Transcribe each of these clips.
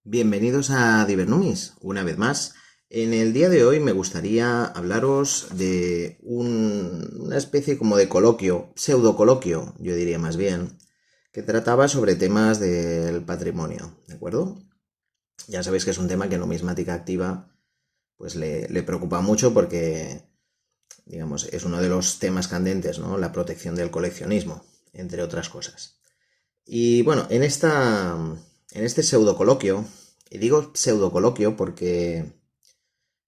Bienvenidos a Divernumis, una vez más. En el día de hoy me gustaría hablaros de una especie como de coloquio, pseudo coloquio, yo diría más bien, que trataba sobre temas del patrimonio, ¿de acuerdo? Ya sabéis que es un tema que Numismática Activa pues le preocupa mucho porque, digamos, es uno de los temas candentes, ¿no? La protección del coleccionismo, entre otras cosas. Y bueno, en este pseudo coloquio, y digo pseudo coloquio porque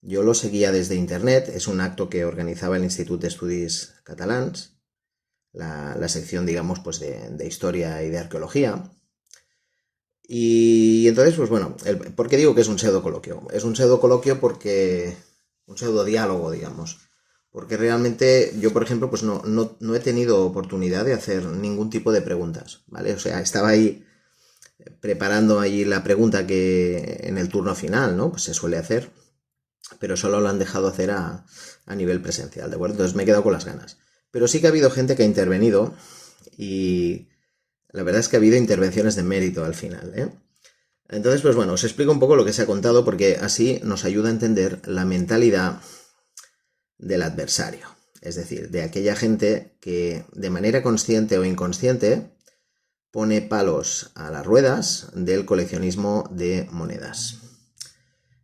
yo lo seguía desde internet, es un acto que organizaba el Institut d'Estudis Catalans, la sección, digamos, pues de historia y de arqueología. Y entonces, pues bueno, ¿por qué digo que es un pseudo coloquio? Es un pseudo coloquio porque, un pseudo diálogo, digamos, porque realmente yo, por ejemplo, pues no he tenido oportunidad de hacer ningún tipo de preguntas, ¿vale? O sea, estaba ahí preparando ahí la pregunta que en el turno final, ¿no? Pues se suele hacer, pero solo lo han dejado hacer a nivel presencial, ¿de acuerdo? Entonces me he quedado con las ganas. Pero sí que ha habido gente que ha intervenido y la verdad es que ha habido intervenciones de mérito al final, ¿eh? Entonces, pues bueno, os explico un poco lo que se ha contado porque así nos ayuda a entender la mentalidad del adversario. Es decir, de aquella gente que de manera consciente o inconsciente pone palos a las ruedas del coleccionismo de monedas.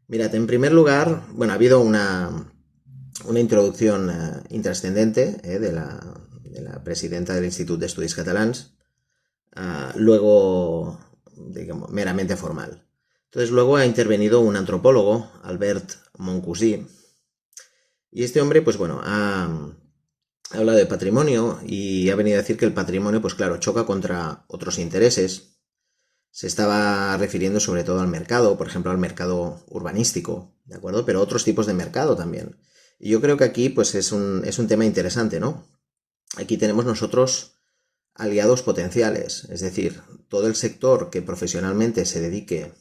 Mirad, en primer lugar, bueno, ha habido una introducción intrascendente de la presidenta del Institut d'Estudis Catalans, luego, digamos, meramente formal. Entonces luego ha intervenido un antropólogo, Albert Moncusí, y este hombre, pues bueno, ha hablado de patrimonio y ha venido a decir que el patrimonio, pues claro, choca contra otros intereses. Se estaba refiriendo sobre todo al mercado, por ejemplo, al mercado urbanístico, ¿de acuerdo? Pero otros tipos de mercado también. Y yo creo que aquí, pues es un tema interesante, ¿no? Aquí tenemos nosotros aliados potenciales, es decir, todo el sector que profesionalmente se dedique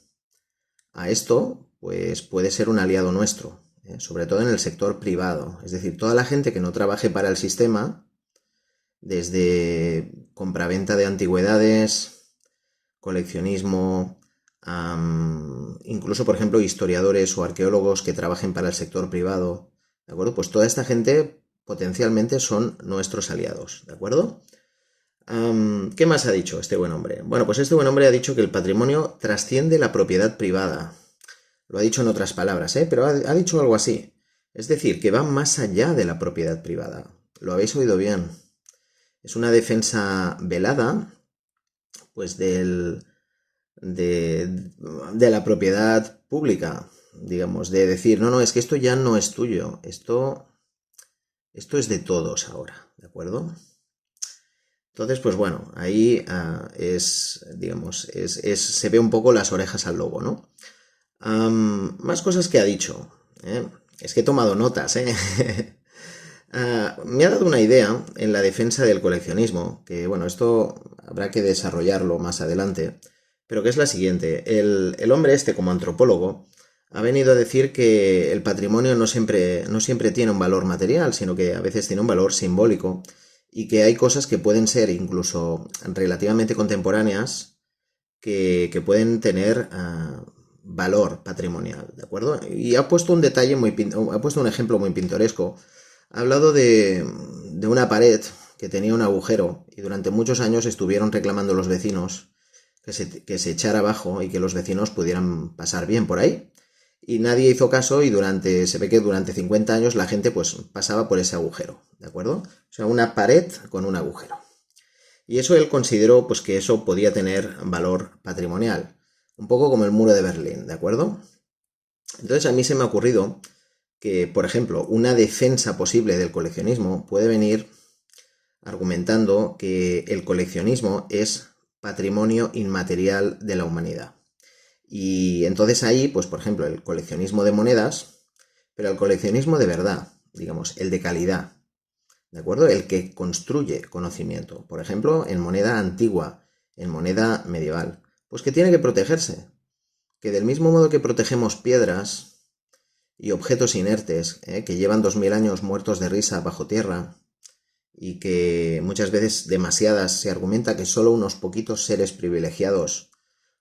a esto, pues puede ser un aliado nuestro, sobre todo en el sector privado, es decir, toda la gente que no trabaje para el sistema, desde compraventa de antigüedades, coleccionismo, incluso, por ejemplo, historiadores o arqueólogos que trabajen para el sector privado, ¿de acuerdo? Pues toda esta gente potencialmente son nuestros aliados, ¿de acuerdo? ¿Qué más ha dicho este buen hombre? Bueno, pues este buen hombre ha dicho que el patrimonio trasciende la propiedad privada. Lo ha dicho en otras palabras, pero ha dicho algo así. Es decir, que va más allá de la propiedad privada. Lo habéis oído bien. Es una defensa velada, pues de la propiedad pública, digamos, de decir, no, es que esto ya no es tuyo, esto es de todos ahora, ¿de acuerdo? Entonces, pues bueno, ahí digamos, se ve un poco las orejas al lobo, ¿no? Más cosas que ha dicho, ¿eh? Es que he tomado notas, ¿eh? Me ha dado una idea en la defensa del coleccionismo, que bueno, esto habrá que desarrollarlo más adelante, pero que es la siguiente. El hombre este, como antropólogo, ha venido a decir que el patrimonio no siempre tiene un valor material, sino que a veces tiene un valor simbólico y que hay cosas que pueden ser incluso relativamente contemporáneas que pueden tener valor patrimonial, ¿de acuerdo? Y ha puesto un ejemplo muy pintoresco. Ha hablado de una pared que tenía un agujero y durante muchos años estuvieron reclamando los vecinos que se echara abajo y que los vecinos pudieran pasar bien por ahí. Y nadie hizo caso y se ve que durante 50 años la gente pues pasaba por ese agujero, ¿de acuerdo? O sea, una pared con un agujero. Y eso él consideró pues que eso podía tener valor patrimonial, un poco como el muro de Berlín, ¿de acuerdo? Entonces a mí se me ha ocurrido que, por ejemplo, una defensa posible del coleccionismo puede venir argumentando que el coleccionismo es patrimonio inmaterial de la humanidad. Y entonces ahí, pues por ejemplo, el coleccionismo de monedas, pero el coleccionismo de verdad, digamos, el de calidad, ¿de acuerdo? El que construye conocimiento. Por ejemplo, en moneda antigua en moneda medieval? Pues que tiene que protegerse, que del mismo modo que protegemos piedras y objetos inertes, que llevan 2000 años muertos de risa bajo tierra y que muchas veces demasiadas se argumenta que solo unos poquitos seres privilegiados,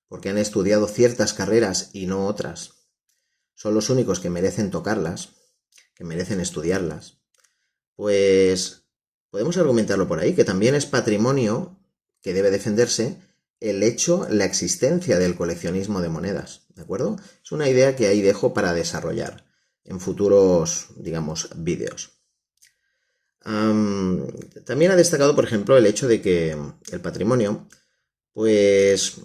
porque han estudiado ciertas carreras y no otras, son los únicos que merecen tocarlas, que merecen estudiarlas, pues podemos argumentarlo por ahí, que también es patrimonio que debe defenderse el hecho, la existencia del coleccionismo de monedas, ¿de acuerdo? Es una idea que ahí dejo para desarrollar en futuros, digamos, vídeos. También ha destacado, por ejemplo, el hecho de que el patrimonio, pues,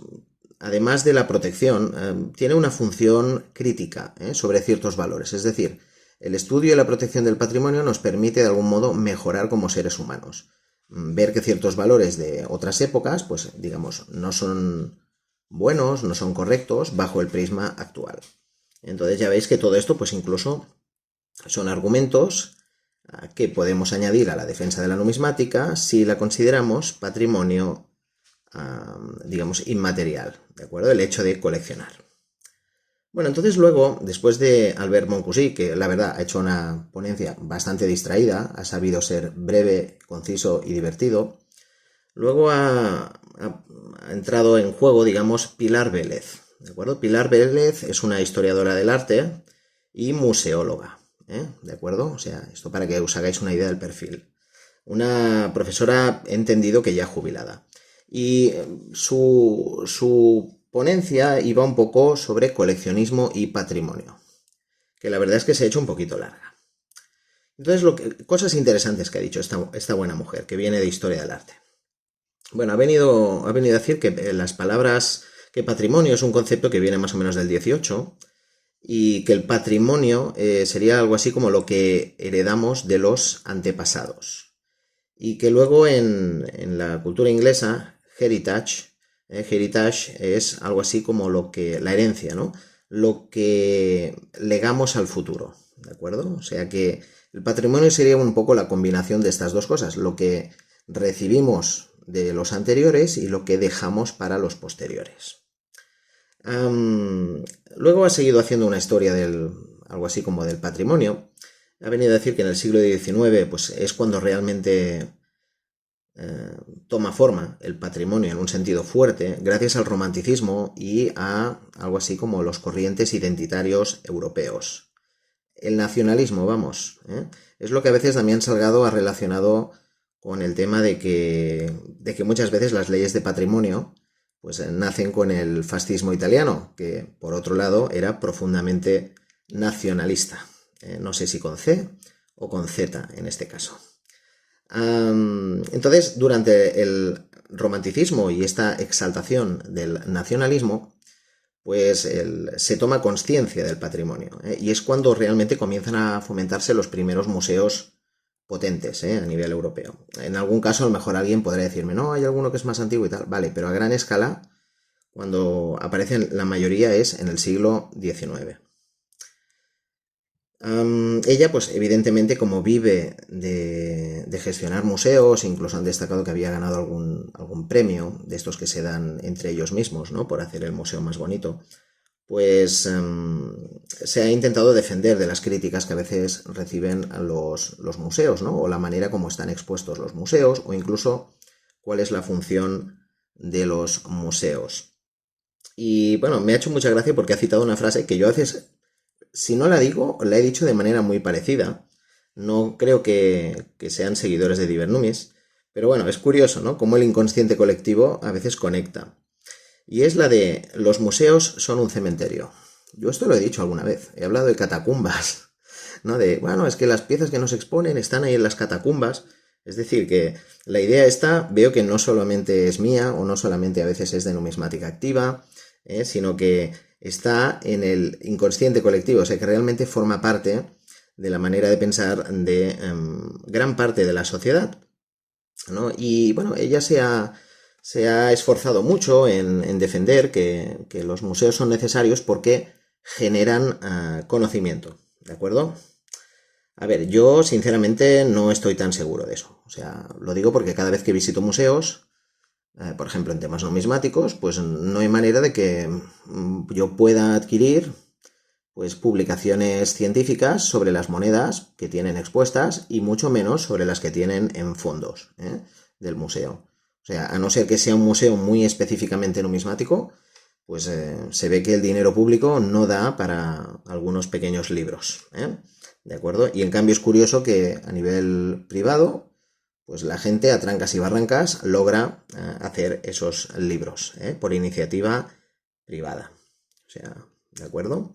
además de la protección, tiene una función crítica sobre ciertos valores. Es decir, el estudio y la protección del patrimonio nos permite de algún modo mejorar como seres humanos. Ver que ciertos valores de otras épocas, pues, digamos, no son buenos, no son correctos bajo el prisma actual. Entonces ya veis que todo esto, pues incluso son argumentos que podemos añadir a la defensa de la numismática si la consideramos patrimonio, digamos, inmaterial, ¿de acuerdo? El hecho de coleccionar. Bueno, entonces luego, después de Albert Moncousí, que la verdad ha hecho una ponencia bastante distraída, ha sabido ser breve, conciso y divertido, luego ha entrado en juego, digamos, Pilar Vélez, ¿de acuerdo? Pilar Vélez es una historiadora del arte y museóloga, ¿de acuerdo? O sea, esto para que os hagáis una idea del perfil. Una profesora, he entendido que ya jubilada. Y su ponencia iba un poco sobre coleccionismo y patrimonio, que la verdad es que se ha hecho un poquito larga. Entonces, cosas interesantes que ha dicho esta buena mujer, que viene de historia del arte. Bueno, ha venido a decir que las palabras, que patrimonio es un concepto que viene más o menos del 18, y que el patrimonio sería algo así como lo que heredamos de los antepasados. Y que luego en la cultura inglesa, heritage es algo así como la herencia, ¿no? Lo que legamos al futuro, ¿de acuerdo? O sea que el patrimonio sería un poco la combinación de estas dos cosas, lo que recibimos de los anteriores y lo que dejamos para los posteriores. Luego ha seguido haciendo una historia algo así como del patrimonio. Ha venido a decir que en el siglo XIX pues, es cuando realmente toma forma el patrimonio en un sentido fuerte, gracias al romanticismo y a algo así como los corrientes identitarios europeos. El nacionalismo, vamos, es lo que a veces Damián Salgado ha relacionado con el tema de que muchas veces las leyes de patrimonio pues nacen con el fascismo italiano, que por otro lado era profundamente nacionalista. No sé si con C o con Z en este caso. Entonces, durante el romanticismo y esta exaltación del nacionalismo, pues se toma conciencia del patrimonio, y es cuando realmente comienzan a fomentarse los primeros museos potentes a nivel europeo. En algún caso, a lo mejor alguien podrá decirme, no, hay alguno que es más antiguo y tal, vale, pero a gran escala, cuando aparecen la mayoría es en el siglo XIX. Ella, pues evidentemente, como vive de gestionar museos, incluso han destacado que había ganado algún premio de estos que se dan entre ellos mismos, ¿no? Por hacer el museo más bonito, pues se ha intentado defender de las críticas que a veces reciben los museos, ¿no? O la manera como están expuestos los museos, o incluso cuál es la función de los museos. Y bueno, me ha hecho mucha gracia porque ha citado una frase que yo a veces, si no la digo, la he dicho de manera muy parecida. No creo que sean seguidores de Divernumis, pero bueno, es curioso, ¿no? Cómo el inconsciente colectivo a veces conecta. Y es la de los museos son un cementerio. Yo esto lo he dicho alguna vez, he hablado de catacumbas, ¿no? Bueno, es que las piezas que nos exponen están ahí en las catacumbas. Es decir, que la idea esta veo que no solamente es mía o no solamente a veces es de numismática activa, sino que está en el inconsciente colectivo, o sea que realmente forma parte de la manera de pensar de gran parte de la sociedad, ¿no? Y bueno, ella se ha esforzado mucho en defender que los museos son necesarios porque generan conocimiento, ¿de acuerdo? A ver, yo sinceramente no estoy tan seguro de eso. O sea, lo digo porque cada vez que visito museos por ejemplo, en temas numismáticos, pues no hay manera de que yo pueda adquirir pues publicaciones científicas sobre las monedas que tienen expuestas y mucho menos sobre las que tienen en fondos del museo. O sea, a no ser que sea un museo muy específicamente numismático, pues se ve que el dinero público no da para algunos pequeños libros, ¿de acuerdo? Y en cambio es curioso que a nivel privado, pues la gente a trancas y barrancas logra hacer esos libros por iniciativa privada. O sea, ¿de acuerdo?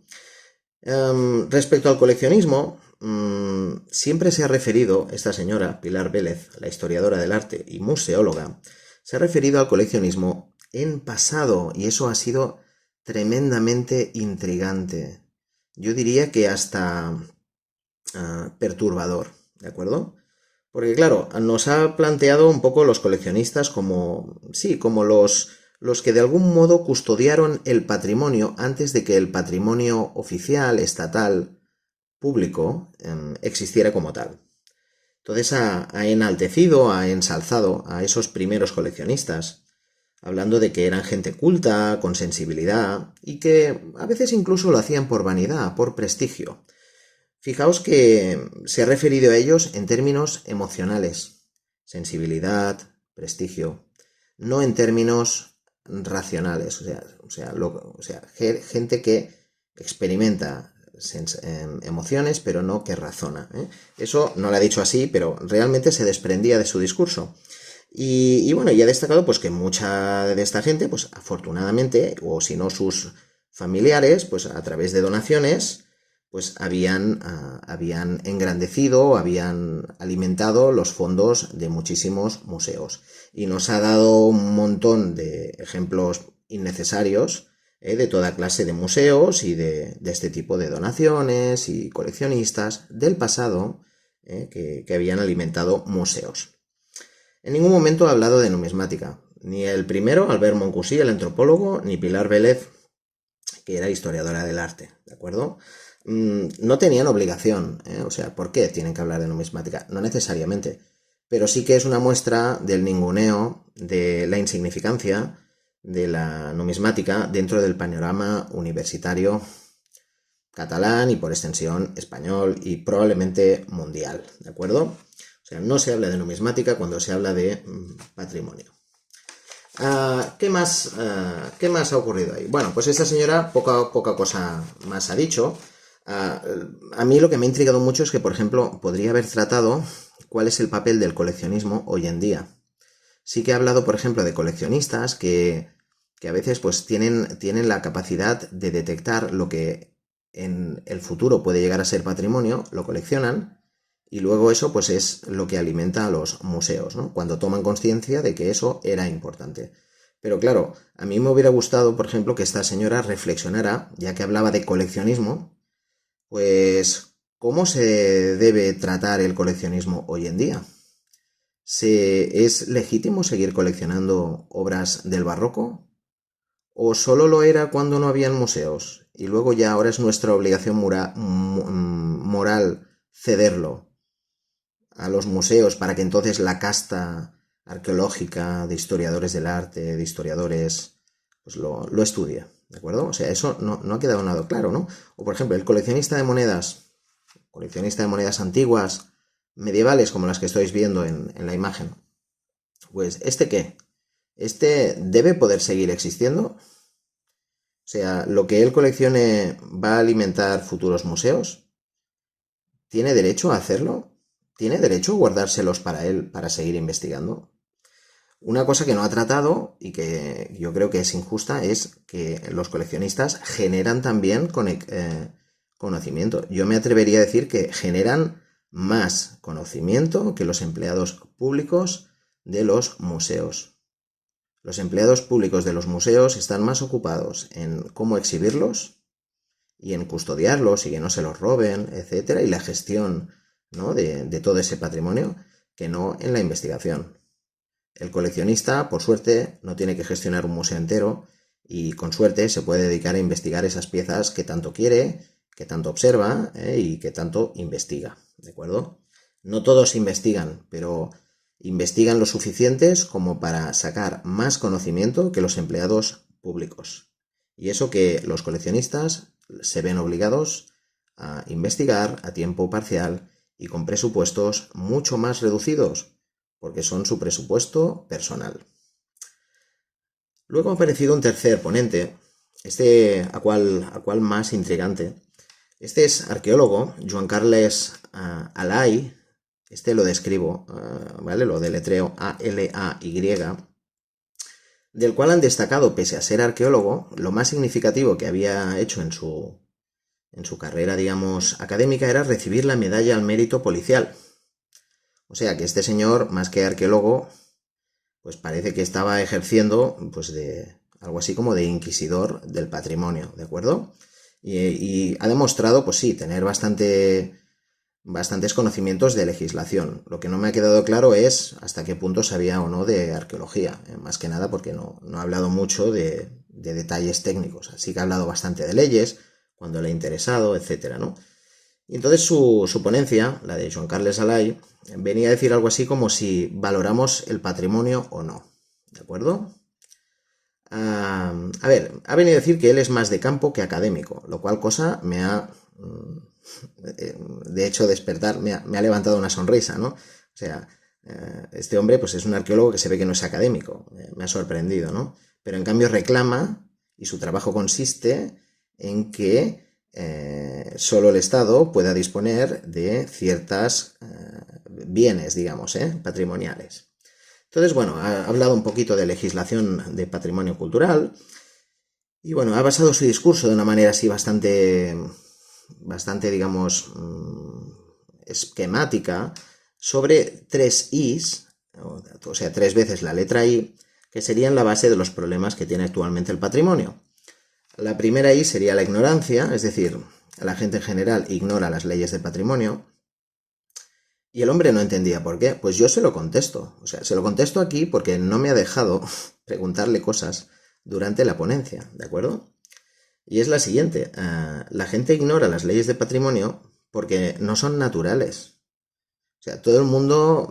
Respecto al coleccionismo, siempre se ha referido, esta señora, Pilar Vélez, la historiadora del arte y museóloga, se ha referido al coleccionismo en pasado, y eso ha sido tremendamente intrigante. Yo diría que hasta perturbador, ¿de acuerdo? Porque claro, nos ha planteado un poco los coleccionistas como, sí, como los que de algún modo custodiaron el patrimonio antes de que el patrimonio oficial, estatal, público, existiera como tal. Entonces ha enaltecido, ha ensalzado a esos primeros coleccionistas, hablando de que eran gente culta, con sensibilidad, y que a veces incluso lo hacían por vanidad, por prestigio. Fijaos que se ha referido a ellos en términos emocionales, sensibilidad, prestigio, no en términos racionales, o sea, gente que experimenta emociones, pero no que razona. Eso no lo ha dicho así, pero realmente se desprendía de su discurso. Y bueno, y ha destacado pues que mucha de esta gente, pues afortunadamente, o si no sus familiares, pues a través de donaciones, pues habían engrandecido, habían alimentado los fondos de muchísimos museos. Y nos ha dado un montón de ejemplos innecesarios de toda clase de museos y de este tipo de donaciones y coleccionistas del pasado que habían alimentado museos. En ningún momento ha hablado de numismática, ni el primero, Albert Moncousí, el antropólogo, ni Pilar Vélez, que era historiadora del arte, ¿de acuerdo? No tenían obligación, o sea, ¿por qué tienen que hablar de numismática? No necesariamente, pero sí que es una muestra del ninguneo, de la insignificancia de la numismática dentro del panorama universitario catalán y por extensión español y probablemente mundial, ¿de acuerdo? O sea, no se habla de numismática cuando se habla de patrimonio. ¿Qué más ha ocurrido ahí? Bueno, pues esta señora poca cosa más ha dicho. A mí lo que me ha intrigado mucho es que, por ejemplo, podría haber tratado cuál es el papel del coleccionismo hoy en día. Sí que ha hablado, por ejemplo, de coleccionistas que a veces pues tienen la capacidad de detectar lo que en el futuro puede llegar a ser patrimonio, lo coleccionan, y luego eso pues es lo que alimenta a los museos, ¿no? Cuando toman conciencia de que eso era importante. Pero claro, a mí me hubiera gustado, por ejemplo, que esta señora reflexionara, ya que hablaba de coleccionismo, pues ¿cómo se debe tratar el coleccionismo hoy en día? ¿Es legítimo seguir coleccionando obras del barroco? ¿O solo lo era cuando no habían museos? Y luego ya ahora es nuestra obligación moral cederlo a los museos para que entonces la casta arqueológica de historiadores del arte, de historiadores, pues lo estudie, ¿de acuerdo? O sea, eso no ha quedado nada claro, ¿no? O por ejemplo, el coleccionista de monedas antiguas, medievales, como las que estáis viendo en la imagen, pues ¿este qué? ¿Este debe poder seguir existiendo? O sea, ¿lo que él coleccione va a alimentar futuros museos? ¿Tiene derecho a hacerlo? ¿Tiene derecho a guardárselos para él para seguir investigando? Una cosa que no ha tratado y que yo creo que es injusta es que los coleccionistas generan también conocimiento. Yo me atrevería a decir que generan más conocimiento que los empleados públicos de los museos. Los empleados públicos de los museos están más ocupados en cómo exhibirlos y en custodiarlos y que no se los roben, etcétera, y la gestión, ¿no?, de todo ese patrimonio, que no en la investigación. El coleccionista, por suerte, no tiene que gestionar un museo entero y con suerte se puede dedicar a investigar esas piezas que tanto quiere, que tanto observa y que tanto investiga, ¿de acuerdo? No todos investigan, pero investigan lo suficientes como para sacar más conocimiento que los empleados públicos. Y eso que los coleccionistas se ven obligados a investigar a tiempo parcial y con presupuestos mucho más reducidos, porque son su presupuesto personal. Luego ha aparecido un tercer ponente, a cual más intrigante. Este es arqueólogo, Joan Carles Alay. Lo describo, ¿vale? Lo deletreo A-L-A-Y, del cual han destacado, pese a ser arqueólogo, lo más significativo que había hecho en su carrera, digamos, académica, era recibir la medalla al mérito policial. O sea que este señor, más que arqueólogo, pues parece que estaba ejerciendo, pues, de algo así como de inquisidor del patrimonio, ¿de acuerdo? Y ha demostrado, pues sí, tener bastantes conocimientos de legislación. Lo que no me ha quedado claro es hasta qué punto sabía o no de arqueología, más que nada porque no ha hablado mucho de detalles técnicos. Así que ha hablado bastante de leyes, cuando le ha interesado, etcétera, ¿no? Y entonces su ponencia, la de Joan Carles Alay, venía a decir algo así como si valoramos el patrimonio o no, ¿de acuerdo? A ver, ha venido a decir que él es más de campo que académico, lo cual cosa me ha, de hecho, me ha levantado una sonrisa, ¿no? O sea, este hombre pues es un arqueólogo que se ve que no es académico, me ha sorprendido, ¿no? Pero en cambio reclama, y su trabajo consiste en que solo el Estado pueda disponer de ciertos bienes, digamos, patrimoniales. Entonces, bueno, ha hablado un poquito de legislación de patrimonio cultural y, bueno, ha basado su discurso de una manera así bastante, digamos, esquemática sobre 3 Is, o sea, 3 veces la letra I, que serían la base de los problemas que tiene actualmente el patrimonio. La primera I sería la ignorancia, es decir, la gente en general ignora las leyes del patrimonio. Y el hombre no entendía por qué. Pues yo se lo contesto. O sea, se lo contesto aquí porque no me ha dejado preguntarle cosas durante la ponencia, ¿de acuerdo? Y es la siguiente. La gente ignora las leyes de patrimonio porque no son naturales. O sea, todo el mundo,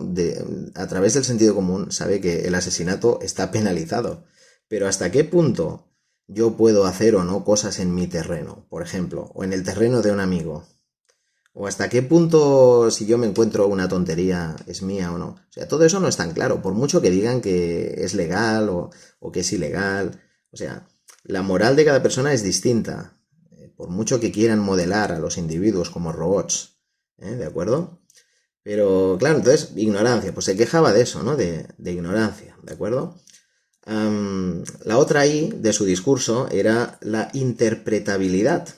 a través del sentido común, sabe que el asesinato está penalizado. Pero ¿hasta qué punto yo puedo hacer o no cosas en mi terreno, por ejemplo, o en el terreno de un amigo? ¿O hasta qué punto, si yo me encuentro una tontería, es mía o no? O sea, todo eso no es tan claro, por mucho que digan que es legal o que es ilegal. O sea, la moral de cada persona es distinta, por mucho que quieran modelar a los individuos como robots, ¿de acuerdo? Pero, claro, entonces, ignorancia, pues se quejaba de eso, ¿no? De ignorancia, ¿de acuerdo? La otra I de su discurso era la interpretabilidad.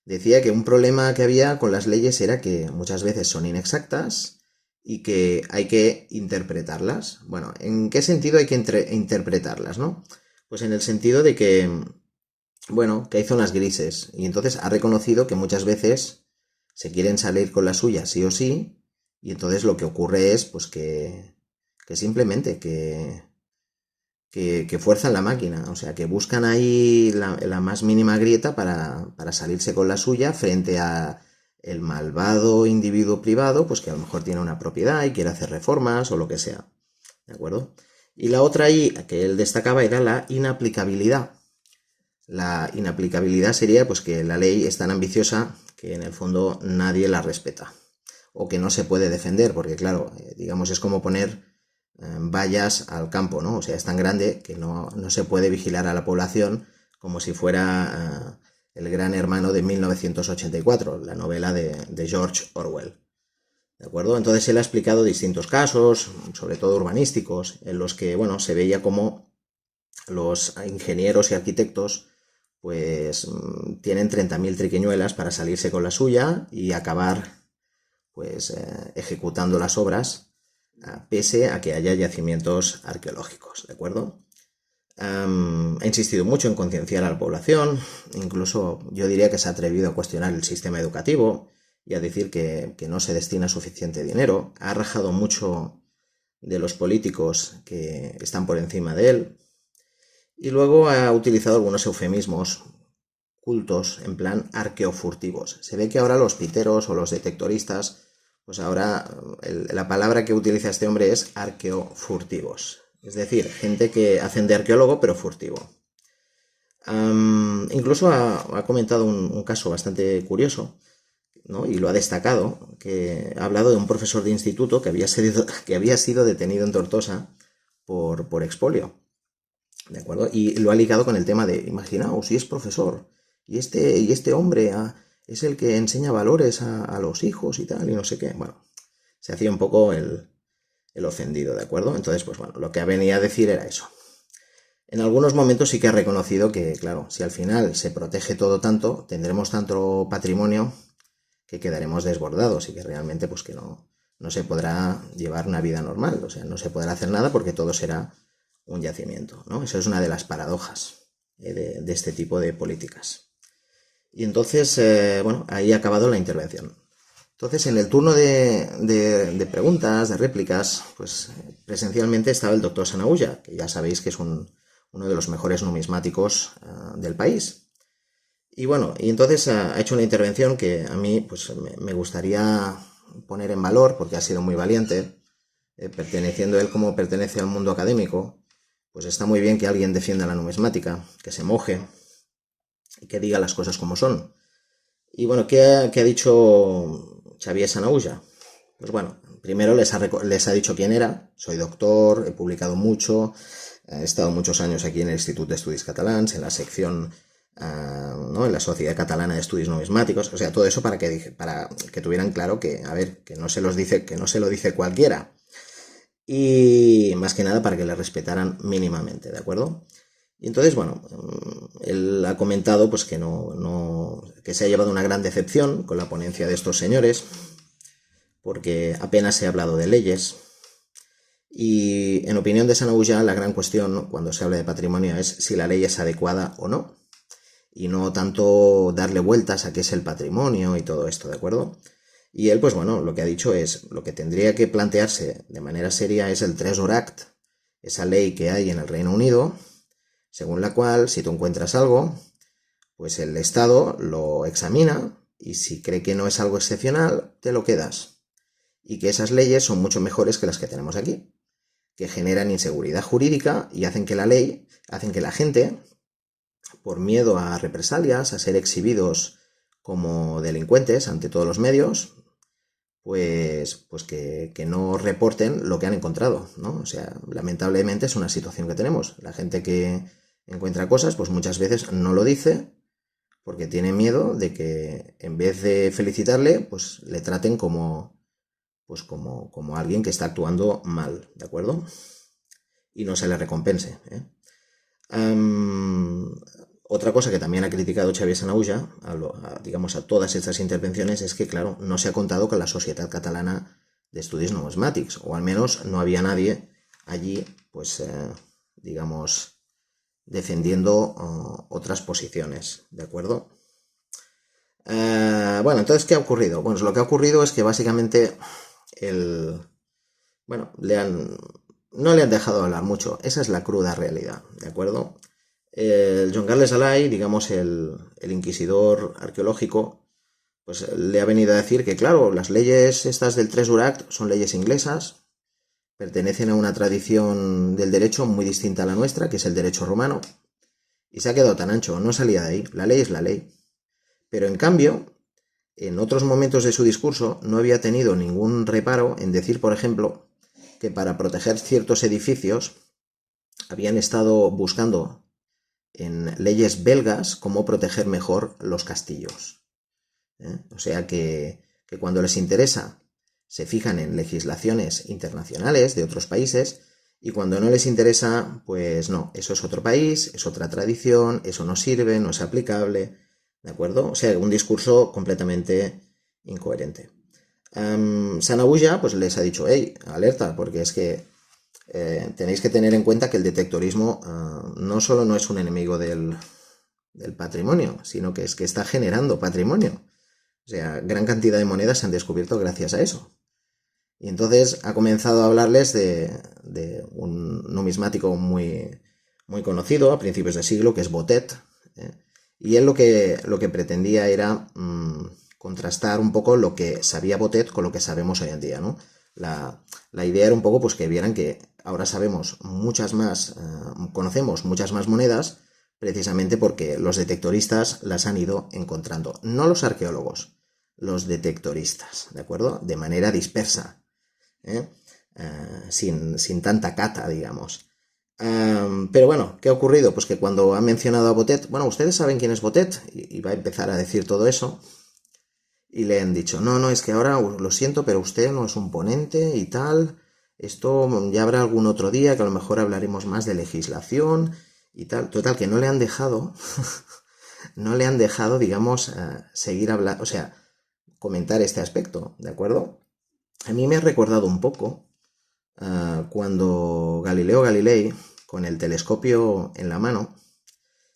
Decía que un problema que había con las leyes era que muchas veces son inexactas y que hay que interpretarlas. Bueno, ¿en qué sentido hay que interpretarlas, no? Pues en el sentido de que, bueno, que hay zonas grises y entonces ha reconocido que muchas veces se quieren salir con la suya sí o sí y entonces lo que ocurre es pues que simplemente que fuerzan la máquina, o sea, que buscan ahí la más mínima grieta para salirse con la suya frente a el malvado individuo privado, pues que a lo mejor tiene una propiedad y quiere hacer reformas o lo que sea, ¿de acuerdo? Y la otra ahí que él destacaba era la inaplicabilidad. La inaplicabilidad sería pues que la ley es tan ambiciosa que en el fondo nadie la respeta o que no se puede defender, porque claro, digamos es como poner vallas al campo, ¿no? O sea, es tan grande que no se puede vigilar a la población como si fuera el gran hermano de 1984, la novela de George Orwell. ¿De acuerdo? Entonces él ha explicado distintos casos, sobre todo urbanísticos, en los que, bueno, se veía como los ingenieros y arquitectos pues tienen 30.000 triquiñuelas para salirse con la suya y acabar pues ejecutando las obras pese a que haya yacimientos arqueológicos, ¿de acuerdo? Ha insistido mucho en concienciar a la población, incluso yo diría que se ha atrevido a cuestionar el sistema educativo y a decir que no se destina suficiente dinero. Ha rajado mucho de los políticos que están por encima de él y luego ha utilizado algunos eufemismos cultos en plan arqueofurtivos. Se ve que ahora los piteros o los detectoristas pues ahora la palabra que utiliza este hombre es arqueofurtivos. Es decir, gente que hacen de arqueólogo pero furtivo. Incluso ha comentado un caso bastante curioso, ¿no? Y lo ha destacado, que ha hablado de un profesor de instituto que había sido detenido en Tortosa por expolio, ¿de acuerdo? Y lo ha ligado con el tema de, imaginaos, si es profesor, y este hombre es el que enseña valores a los hijos y tal, y no sé qué. Bueno, se hacía un poco el ofendido, ¿de acuerdo? Entonces, pues bueno, lo que venía a decir era eso. En algunos momentos sí que ha reconocido que, claro, si al final se protege todo tanto, tendremos tanto patrimonio que quedaremos desbordados y que realmente pues que no se podrá llevar una vida normal, o sea, no se podrá hacer nada porque todo será un yacimiento, ¿no? Eso es una de las paradojas de este tipo de políticas. Y entonces, bueno, ahí ha acabado la intervención. Entonces, en el turno de preguntas, de réplicas, pues presencialmente estaba el doctor Sanahuja, que ya sabéis que es uno de los mejores numismáticos del país. Y bueno, y entonces ha hecho una intervención que a mí pues me gustaría poner en valor porque ha sido muy valiente, perteneciendo él como pertenece al mundo académico, pues está muy bien que alguien defienda la numismática, que se moje y que diga las cosas como son. Y bueno, ¿qué ha dicho Xavier Sanahuja? Pues bueno, primero les ha dicho quién era. Soy doctor, he publicado mucho, he estado muchos años aquí en el Institut d'Estudis Catalans, en la sección, ¿no?, en la Sociedad Catalana de Estudios Numismáticos. O sea, todo eso para que tuvieran claro que, a ver, que no se lo dice cualquiera. Y más que nada para que le respetaran mínimamente, ¿de acuerdo? Y entonces, bueno, él ha comentado pues que que se ha llevado una gran decepción con la ponencia de estos señores, porque apenas se ha hablado de leyes. Y en opinión de Sanahuja, la gran cuestión cuando se habla de patrimonio es si la ley es adecuada o no, y no tanto darle vueltas a qué es el patrimonio y todo esto, ¿de acuerdo? Y él, pues bueno, lo que ha dicho es, lo que tendría que plantearse de manera seria es el Treasure Act, esa ley que hay en el Reino Unido, según la cual, si tú encuentras algo, pues el Estado lo examina y si cree que no es algo excepcional, te lo quedas. Y que esas leyes son mucho mejores que las que tenemos aquí, que generan inseguridad jurídica y hacen que la gente, por miedo a represalias, a ser exhibidos como delincuentes ante todos los medios, pues que no reporten lo que han encontrado, ¿no? O sea, lamentablemente es una situación que tenemos. La gente que encuentra cosas, pues muchas veces no lo dice porque tiene miedo de que en vez de felicitarle, pues le traten como alguien que está actuando mal, ¿de acuerdo? Y no se le recompense, ¿eh? Otra cosa que también ha criticado Xavier Sanahuja, digamos, a todas estas intervenciones, es que, claro, no se ha contado con la Societat Catalana de Estudis Numismàtics, o al menos no había nadie allí, pues, digamos, defendiendo otras posiciones, ¿de acuerdo? Bueno, entonces, ¿qué ha ocurrido? Bueno, lo que ha ocurrido es que básicamente bueno, no le han dejado hablar mucho, esa es la cruda realidad, ¿de acuerdo? El Joan Carles Alay, digamos el inquisidor arqueológico, pues le ha venido a decir que, claro, las leyes estas del Treasure Act son leyes inglesas, pertenecen a una tradición del derecho muy distinta a la nuestra, que es el derecho romano, y se ha quedado tan ancho, no salía de ahí, la ley es la ley. Pero en cambio, en otros momentos de su discurso no había tenido ningún reparo en decir, por ejemplo, que para proteger ciertos edificios habían estado buscando en leyes belgas cómo proteger mejor los castillos. O sea que cuando les interesa se fijan en legislaciones internacionales de otros países y cuando no les interesa, pues no, eso es otro país, es otra tradición, eso no sirve, no es aplicable, ¿de acuerdo? O sea, un discurso completamente incoherente. Sanahuja pues les ha dicho, hey, alerta, porque es que tenéis que tener en cuenta que el detectorismo no solo no es un enemigo del patrimonio, sino que es que está generando patrimonio. O sea, gran cantidad de monedas se han descubierto gracias a eso. Y entonces ha comenzado a hablarles de un numismático muy, muy conocido a principios de siglo, que es Botet, ¿eh? Y él lo que pretendía era contrastar un poco lo que sabía Botet con lo que sabemos hoy en día, ¿no? La idea era un poco pues que vieran que ahora sabemos muchas más, conocemos muchas más monedas, precisamente porque los detectoristas las han ido encontrando. No los arqueólogos, los detectoristas, ¿de acuerdo? De manera dispersa, ¿eh? Sin tanta cata, digamos. Pero bueno, ¿qué ha ocurrido? Pues que cuando ha mencionado a Botet, bueno, ustedes saben quién es Botet, y va a empezar a decir todo eso, y le han dicho, no, es que ahora lo siento, pero usted no es un ponente y tal, esto ya habrá algún otro día que a lo mejor hablaremos más de legislación y tal. Total, que no le han dejado, no le han dejado, digamos, seguir hablando, o sea, comentar este aspecto, ¿de acuerdo? A mí me ha recordado un poco cuando Galileo Galilei, con el telescopio en la mano,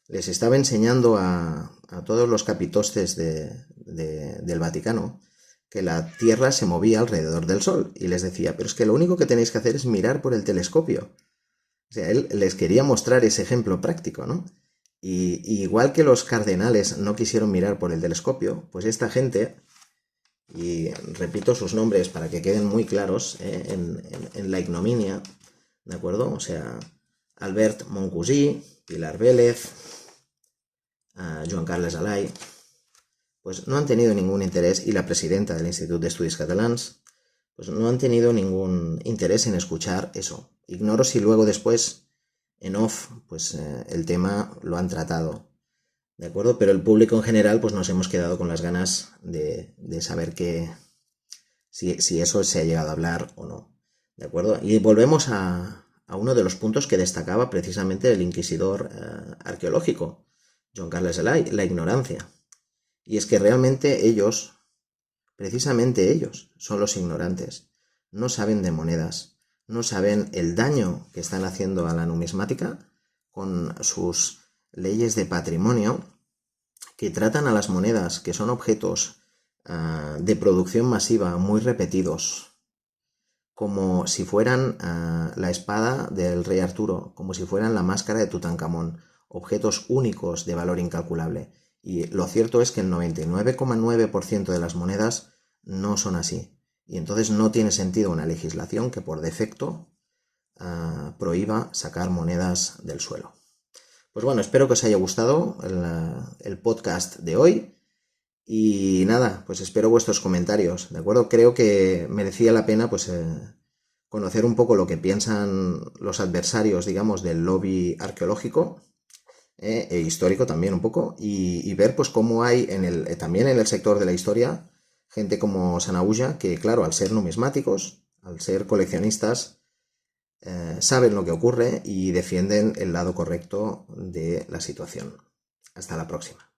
les estaba enseñando a todos los capitostes del Vaticano que la Tierra se movía alrededor del Sol, y les decía, pero es que lo único que tenéis que hacer es mirar por el telescopio. O sea, él les quería mostrar ese ejemplo práctico, ¿no? Y igual que los cardenales no quisieron mirar por el telescopio, pues esta gente, y repito sus nombres para que queden muy claros en la ignominia, ¿de acuerdo? O sea, Albert Moncusí, Pilar Vélez, Joan Carles Alay, pues no han tenido ningún interés, y la presidenta del Institut d'Estudis Catalans, pues no han tenido ningún interés en escuchar eso. Ignoro si luego después, en off, pues el tema lo han tratado, ¿de acuerdo? Pero el público en general, pues nos hemos quedado con las ganas de saber si eso se ha llegado a hablar o no, ¿de acuerdo? Y volvemos a uno de los puntos que destacaba precisamente el inquisidor arqueológico, Joan Carles Alay, la ignorancia. Y es que realmente ellos, precisamente ellos, son los ignorantes. No saben de monedas, no saben el daño que están haciendo a la numismática con sus leyes de patrimonio, que tratan a las monedas, que son objetos de producción masiva muy repetidos, como si fueran la espada del rey Arturo, como si fueran la máscara de Tutankamón, objetos únicos de valor incalculable. Y lo cierto es que el 99,9% de las monedas no son así. Y entonces no tiene sentido una legislación que por defecto prohíba sacar monedas del suelo. Pues bueno, espero que os haya gustado el podcast de hoy. Y nada, pues espero vuestros comentarios, ¿de acuerdo? Creo que merecía la pena pues conocer un poco lo que piensan los adversarios, digamos, del lobby arqueológico e histórico también un poco, y ver pues cómo hay también en el sector de la historia gente como Sanahuja, que claro, al ser numismáticos, al ser coleccionistas, saben lo que ocurre y defienden el lado correcto de la situación. Hasta la próxima.